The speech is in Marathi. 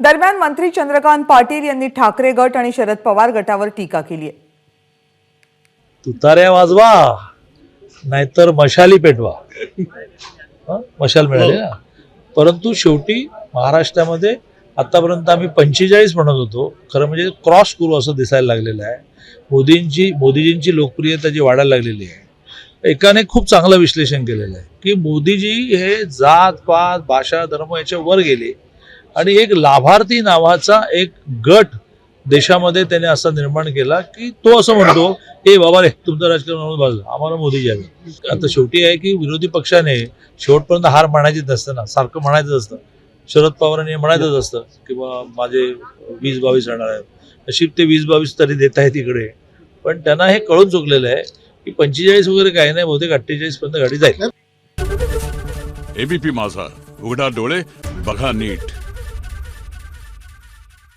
दरम्यान मंत्री चंद्रकांत पाटील यांनी ठाकरे गट आणि शरद पवार गटावर टीका केली आहे. तुताऱ्या वाजवा नाहीतर मशाली पेटवा. मशाल मिळाली ना. परंतु शेवटी महाराष्ट्रामध्ये आतापर्यंत आम्ही 45 म्हणत होतो, खरं म्हणजे क्रॉस करू असं दिसायला लागलेलं आहे. मोदीजींची लोकप्रियता जी वाढायला लागलेली आहे. एकाने खूप चांगलं विश्लेषण केलेलं आहे की मोदीजी हे जात पात भाषा धर्म याच्या वर गेले आणि एक लाभार्थी नावाचा एक गट देशामध्ये त्याने असा निर्माण केला की तो असं म्हणतो, ए बाबा रे तुमचं राजकारण बाजूला, आम्हाला मोदीजी हवे. आता शेवटी आहे की विरोधी पक्षाने शेवटपर्यंत हार मानायचीच नसतं ना, सारखं म्हणायचं असतं. शरद पवारांनी म्हणायचंच असतं की बा माझे 20-22 राहणार आहेत, नशीब ते 20-22 तरी देत आहेत तिकडे. पण त्यांना हे कळून चुकलेलं आहे की 45 वगैरे काही नाही, बहुतेक 48 पर्यंत गाडी जाईल. एबीपी माझा, उघडा डोळे बघा नीट.